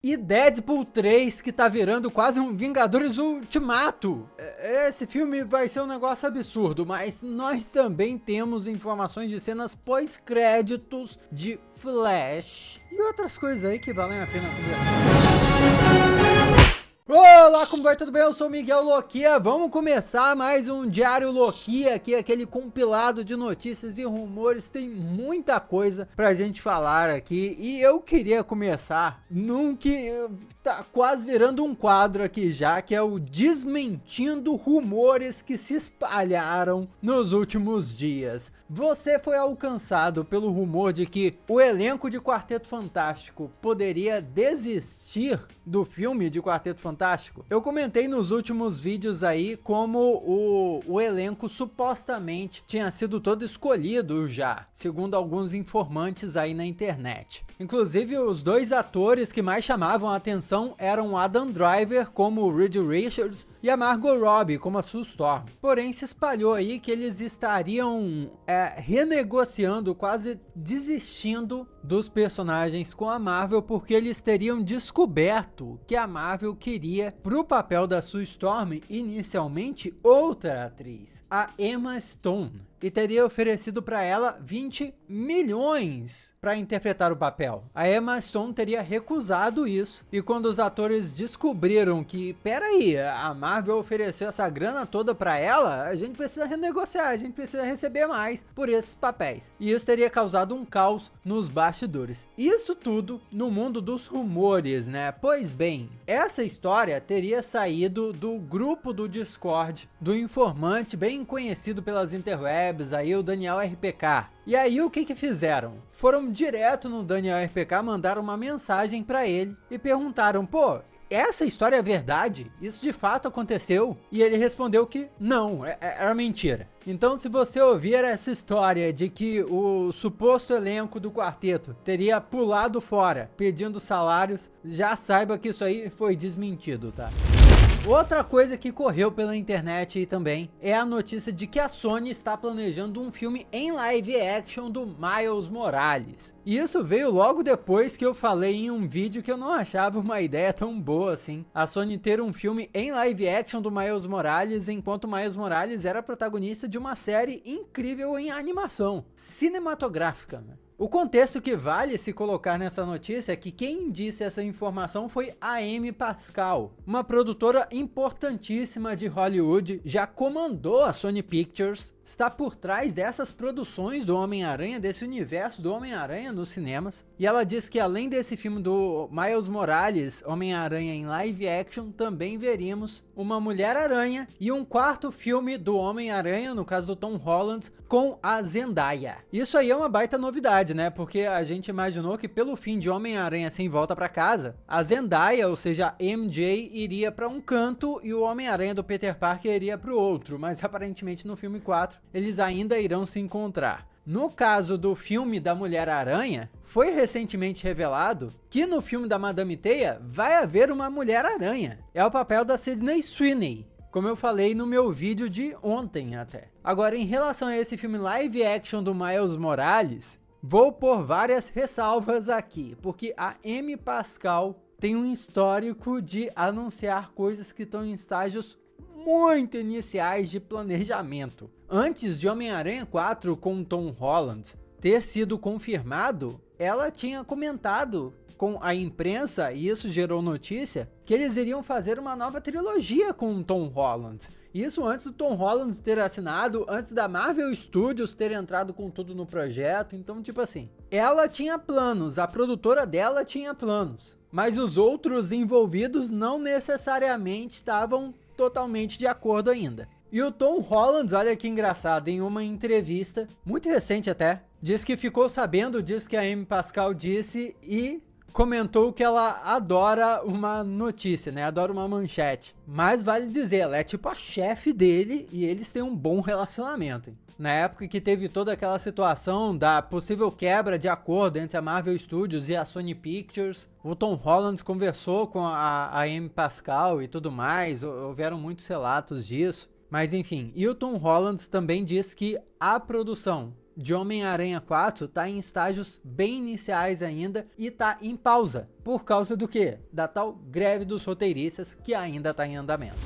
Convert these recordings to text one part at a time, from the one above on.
E Deadpool 3, que tá virando quase um Vingadores Ultimato. Esse filme vai ser um negócio absurdo, mas nós também temos informações de cenas pós-créditos de Flash e outras coisas aí que valem a pena conversar. Olá, como vai? Tudo bem? Eu sou o Miguel Loquia. Vamos começar mais um Diário Loquia aqui, aquele compilado de notícias e rumores. Tem muita coisa pra gente falar aqui e eu queria começar num que tá quase virando um quadro aqui já, que é o Desmentindo Rumores que se espalharam nos últimos dias. Você foi alcançado pelo rumor de que o elenco de Quarteto Fantástico poderia desistir do filme de Quarteto Fantástico? Eu comentei nos últimos vídeos aí como o elenco supostamente tinha sido todo escolhido já, segundo alguns informantes aí na internet. Inclusive, os dois atores que mais chamavam a atenção eram Adam Driver como Reed Richards e a Margot Robbie como a Sue Storm. Porém, se espalhou aí que eles estariam renegociando, quase desistindo dos personagens com a Marvel, porque eles teriam descoberto que a Marvel queria pro papel da Sue Storm inicialmente outra atriz, a Emma Stone, e teria oferecido para ela 20 milhões para interpretar o papel. A Emma Stone teria recusado isso, e quando os atores descobriram que, peraí, a Marvel ofereceu essa grana toda para ela, a gente precisa renegociar, a gente precisa receber mais por esses papéis. E isso teria causado um caos nos bastidores. Isso tudo no mundo dos rumores, né? Pois bem, essa história teria saído do grupo do Discord do informante bem conhecido pelas interwebs, aí o Daniel RPK. E aí o que fizeram? Foram direto no Daniel RPK, mandaram uma mensagem para ele e perguntaram, pô, essa história é verdade? Isso de fato aconteceu? E ele respondeu que não, era mentira. Então, se você ouvir essa história de que o suposto elenco do quarteto teria pulado fora pedindo salários, já saiba que isso aí foi desmentido, tá? Outra coisa que correu pela internet aí também é a notícia de que a Sony está planejando um filme em live action do Miles Morales. E isso veio logo depois que eu falei em um vídeo que eu não achava uma ideia tão boa assim, a Sony ter um filme em live action do Miles Morales, enquanto o Miles Morales era protagonista de uma série incrível em animação cinematográfica, né? O contexto que vale se colocar nessa notícia é que quem disse essa informação foi a Amy Pascal, uma produtora importantíssima de Hollywood, já comandou a Sony Pictures, está por trás dessas produções do Homem-Aranha, desse universo do Homem-Aranha nos cinemas. E ela diz que além desse filme do Miles Morales, Homem-Aranha em live action, também veríamos uma Mulher-Aranha e um quarto filme do Homem-Aranha, no caso do Tom Holland, com a Zendaya. Isso aí é uma baita novidade, né? Porque a gente imaginou que pelo fim de Homem-Aranha Sem Volta pra Casa, a Zendaya, ou seja, a MJ, iria para um canto e o Homem-Aranha do Peter Parker iria para o outro, mas aparentemente no filme 4 eles ainda irão se encontrar. No caso do filme da Mulher-Aranha, foi recentemente revelado que no filme da Madame Teia vai haver uma Mulher-Aranha. É o papel da Sydney Sweeney, como eu falei no meu vídeo de ontem até. Agora, em relação a esse filme live action do Miles Morales, vou pôr várias ressalvas aqui, porque a Amy Pascal tem um histórico de anunciar coisas que estão em estágios muito iniciais de planejamento. Antes de Homem-Aranha 4 com Tom Holland ter sido confirmado, ela tinha comentado com a imprensa, e isso gerou notícia, que eles iriam fazer uma nova trilogia com Tom Holland. Isso antes do Tom Holland ter assinado, antes da Marvel Studios ter entrado com tudo no projeto. Então, tipo assim, ela tinha planos, a produtora dela tinha planos, mas os outros envolvidos não necessariamente estavam totalmente de acordo ainda. E o Tom Holland, olha que engraçado, em uma entrevista, muito recente até, diz que ficou sabendo disso que a Amy Pascal disse e comentou que ela adora uma notícia, né? Adora uma manchete. Mas vale dizer, ela é tipo a chefe dele e eles têm um bom relacionamento, hein? Na época que teve toda aquela situação da possível quebra de acordo entre a Marvel Studios e a Sony Pictures, o Tom Holland conversou com a Amy Pascal e tudo mais, houveram muitos relatos disso. Mas enfim, e o Tom Holland também diz que a produção de Homem-Aranha 4 tá em estágios bem iniciais ainda e tá em pausa. Por causa do quê? Da tal greve dos roteiristas que ainda tá em andamento.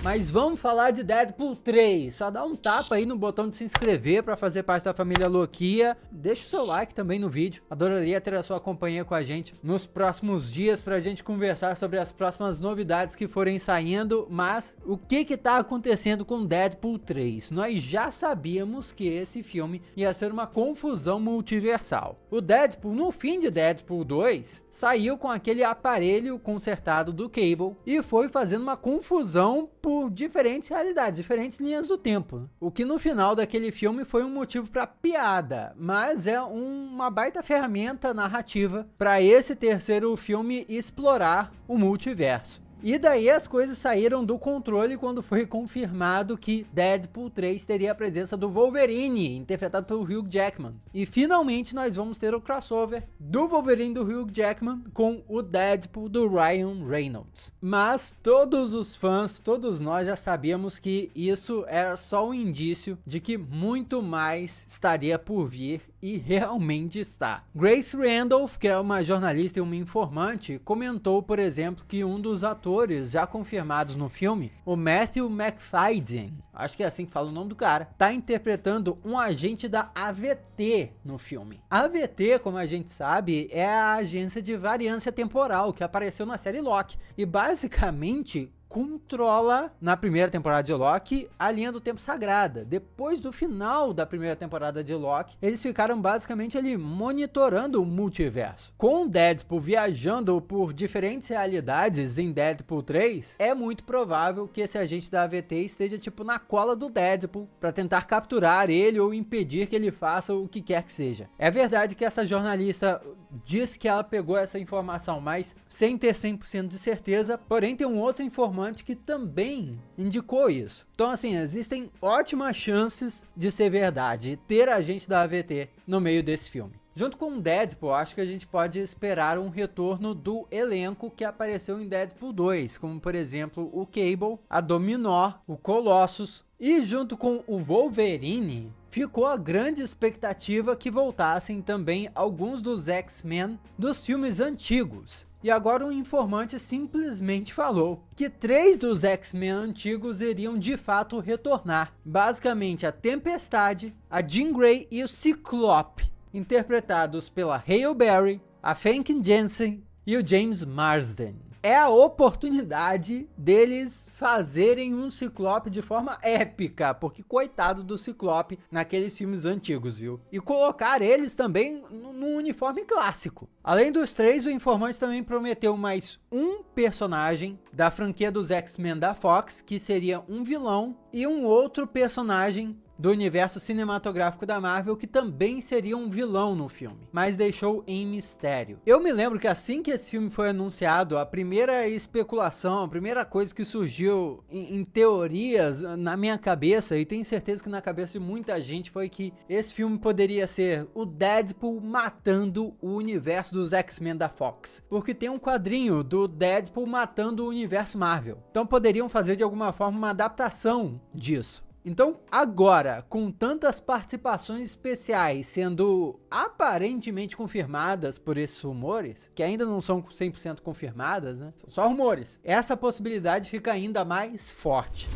Mas vamos falar de Deadpool 3. Só dá um tapa aí no botão de se inscrever para fazer parte da família Loquia. Deixa o seu like também no vídeo. Adoraria ter a sua companhia com a gente nos próximos dias para a gente conversar sobre as próximas novidades que forem saindo. Mas o que tá acontecendo com Deadpool 3? Nós já sabíamos que esse filme ia ser uma confusão multiversal. O Deadpool, no fim de Deadpool 2, saiu com aquele aparelho consertado do Cable e foi fazendo uma confusão por diferentes realidades, diferentes linhas do tempo. O que no final daquele filme foi um motivo para piada, mas é uma baita ferramenta narrativa para esse terceiro filme explorar o multiverso. E daí as coisas saíram do controle quando foi confirmado que Deadpool 3 teria a presença do Wolverine, interpretado pelo Hugh Jackman. E finalmente nós vamos ter o crossover do Wolverine do Hugh Jackman com o Deadpool do Ryan Reynolds. Mas todos os fãs, todos nós já sabíamos que isso era só um indício de que muito mais estaria por vir e realmente está. Grace Randolph, que é uma jornalista e uma informante, comentou, por exemplo, que um dos atores já confirmados no filme, o Matthew Macfadyen, acho que é assim que fala o nome do cara, tá interpretando um agente da AVT no filme. A AVT, como a gente sabe, é a agência de variância temporal que apareceu na série Loki e basicamente controla, na primeira temporada de Loki, a linha do tempo sagrada. Depois do final da primeira temporada de Loki, eles ficaram basicamente ali monitorando o multiverso. Com o Deadpool viajando por diferentes realidades em Deadpool 3, é muito provável que esse agente da AVT esteja tipo na cola do Deadpool para tentar capturar ele ou impedir que ele faça o que quer que seja. É verdade que essa jornalista disse que ela pegou essa informação, mas sem ter 100% de certeza, porém tem um outro informante que também indicou isso. Então assim, existem ótimas chances de ser verdade, ter agente da AVT no meio desse filme. Junto com o Deadpool, acho que a gente pode esperar um retorno do elenco que apareceu em Deadpool 2, como por exemplo o Cable, a Dominó, o Colossus, e junto com o Wolverine, ficou a grande expectativa que voltassem também alguns dos X-Men dos filmes antigos. E agora um informante simplesmente falou que 3 dos X-Men antigos iriam de fato retornar. Basicamente a Tempestade, a Jean Grey e o Ciclope, interpretados pela Halle Berry, a Famke Janssen e o James Marsden. É a oportunidade deles fazerem um Ciclope de forma épica, porque coitado do Ciclope naqueles filmes antigos, viu? E colocar eles também num uniforme clássico. Além dos 3, o informante também prometeu mais um personagem da franquia dos X-Men da Fox, que seria um vilão, e um outro personagem do universo cinematográfico da Marvel que também seria um vilão no filme, mas deixou em mistério. Eu me lembro que assim que esse filme foi anunciado, a primeira especulação, a primeira coisa que surgiu em teorias na minha cabeça, e tenho certeza que na cabeça de muita gente, foi que esse filme poderia ser o Deadpool matando o universo dos X-Men da Fox, porque tem um quadrinho do Deadpool matando o universo Marvel, então poderiam fazer de alguma forma uma adaptação disso. Então, agora, com tantas participações especiais sendo aparentemente confirmadas por esses rumores, que ainda não são 100% confirmadas, né? São só rumores. Essa possibilidade fica ainda mais forte.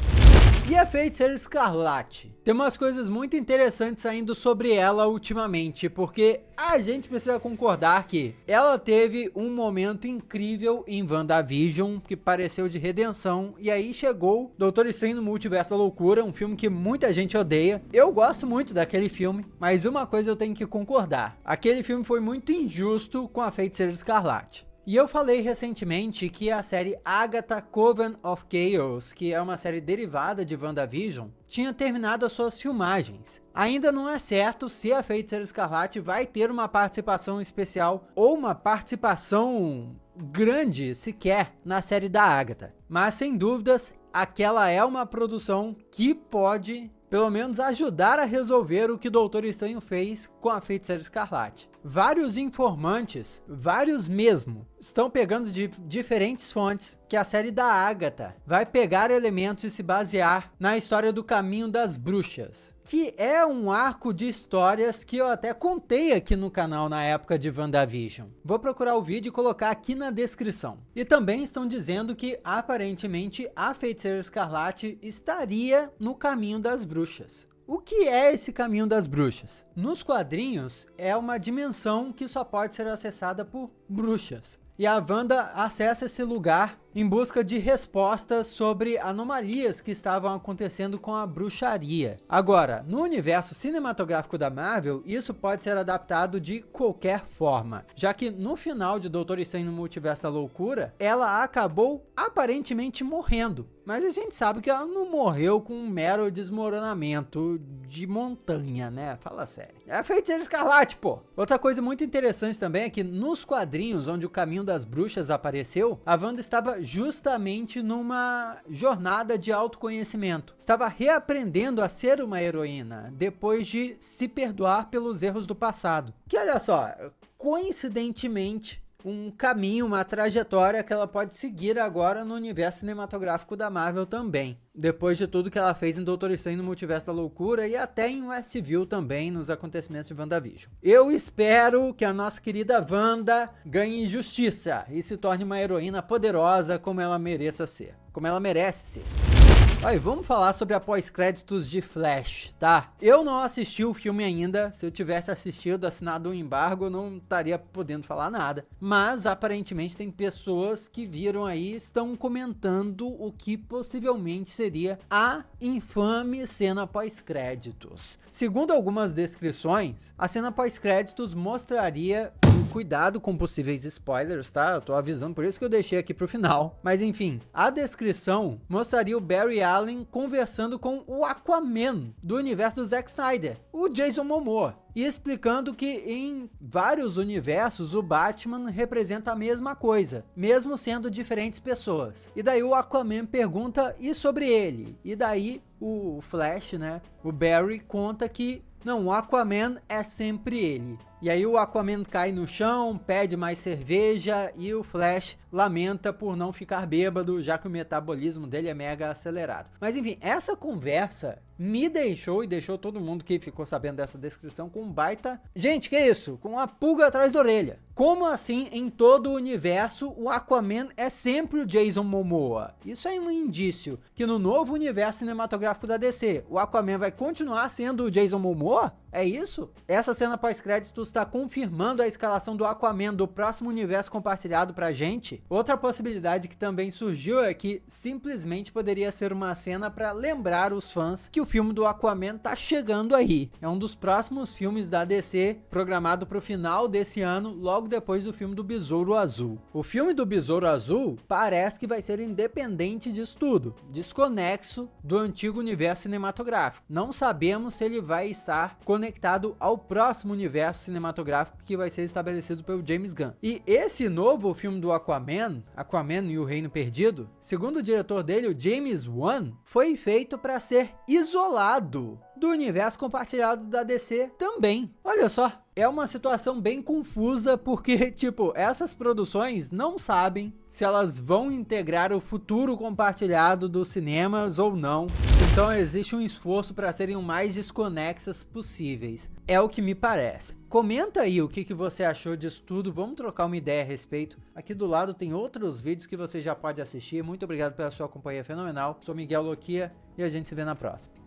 E a Feiticeira Escarlate? Tem umas coisas muito interessantes saindo sobre ela ultimamente, porque a gente precisa concordar que ela teve um momento incrível em WandaVision, que pareceu de redenção, e aí chegou Doutor Estranho no Multiverso da Loucura, um filme que muita gente odeia. Eu gosto muito daquele filme, mas uma coisa eu tenho que concordar: aquele filme foi muito injusto com a Feiticeira Escarlate. E eu falei recentemente que a série Agatha Coven of Chaos, que é uma série derivada de WandaVision, tinha terminado as suas filmagens. Ainda não é certo se a Feiticeira Escarlate vai ter uma participação especial ou uma participação grande sequer na série da Agatha. Mas sem dúvidas, aquela é uma produção que pode pelo menos ajudar a resolver o que Doutor Estranho fez com a Feiticeira Escarlate. vários informantes, vários mesmo, estão pegando de diferentes fontes que a série da Agatha vai pegar elementos e se basear na história do Caminho das Bruxas, que é um arco de histórias que eu até contei aqui no canal na época de WandaVision. Vou procurar o vídeo e colocar aqui na descrição. E também estão dizendo que aparentemente a Feiticeira Escarlate estaria no Caminho das Bruxas. O que é esse Caminho das Bruxas? Nos quadrinhos, é uma dimensão que só pode ser acessada por bruxas. E a Wanda acessa esse lugar em busca de respostas sobre anomalias que estavam acontecendo com a bruxaria. Agora, no universo cinematográfico da Marvel, isso pode ser adaptado de qualquer forma, já que no final de Doutor Estranho no Multiverso da Loucura, ela acabou aparentemente morrendo. Mas a gente sabe que ela não morreu com um mero desmoronamento de montanha, né? Fala sério. É a Feiticeira Escarlate, pô. Outra coisa muito interessante também é que nos quadrinhos onde o Caminho das Bruxas apareceu, a Wanda estava justamente numa jornada de autoconhecimento. Estava reaprendendo a ser uma heroína, depois de se perdoar pelos erros do passado. Que olha só, coincidentemente, um caminho, uma trajetória que ela pode seguir agora no universo cinematográfico da Marvel também. Depois de tudo que ela fez em Doutor Estranho no Multiverso da Loucura e até em Westview também, nos acontecimentos de WandaVision. Eu espero que a nossa querida Wanda ganhe justiça e se torne uma heroína poderosa como ela mereça ser. Como ela merece ser. Olha, vamos falar sobre a pós-créditos de Flash, tá? Eu não assisti o filme ainda. Se eu tivesse assistido, assinado um embargo, eu não estaria podendo falar nada. Mas, aparentemente, tem pessoas que viram aí, estão comentando o que possivelmente seria a infame cena pós-créditos. Segundo algumas descrições, a cena pós-créditos mostraria... Cuidado com possíveis spoilers, tá? Eu tô avisando, por isso que eu deixei aqui pro final. Mas enfim, a descrição mostraria o Barry Allen conversando com o Aquaman do universo do Zack Snyder, o Jason Momoa, e explicando que em vários universos o Batman representa a mesma coisa, mesmo sendo diferentes pessoas. E daí o Aquaman pergunta, e sobre ele? E daí o Flash, né, o Barry conta que não, o Aquaman é sempre ele. E aí o Aquaman cai no chão, pede mais cerveja e o Flash lamenta por não ficar bêbado, já que o metabolismo dele é mega acelerado. Mas enfim, essa conversa me deixou e deixou todo mundo que ficou sabendo dessa descrição com um baita... Gente, que isso? Com uma pulga atrás da orelha. Como assim, em todo o universo, o Aquaman é sempre o Jason Momoa? Isso é um indício que no novo universo cinematográfico da DC, o Aquaman vai continuar sendo o Jason Momoa? É isso? Essa cena pós-créditos está confirmando a escalação do Aquaman do próximo universo compartilhado pra gente. Outra possibilidade que também surgiu é que simplesmente poderia ser uma cena para lembrar os fãs que o filme do Aquaman tá chegando aí. É um dos próximos filmes da DC, programado para o final desse ano, logo depois do filme do Besouro Azul. O filme do Besouro Azul parece que vai ser independente disso tudo, desconexo do antigo universo cinematográfico. Não sabemos se ele vai estar conectado ao próximo universo cinematográfico que vai ser estabelecido pelo James Gunn. E esse novo filme do Aquaman, Aquaman e o Reino Perdido, segundo o diretor dele, o James Wan, foi feito para ser isolado do universo compartilhado da DC também. Olha só, é uma situação bem confusa porque, tipo, essas produções não sabem se elas vão integrar o futuro compartilhado dos cinemas ou não. Então existe um esforço para serem o mais desconexas possíveis. É o que me parece. Comenta aí o que você achou disso tudo, vamos trocar uma ideia a respeito. Aqui do lado tem outros vídeos que você já pode assistir. Muito obrigado pela sua companhia fenomenal. Sou Miguel Loquia e a gente se vê na próxima.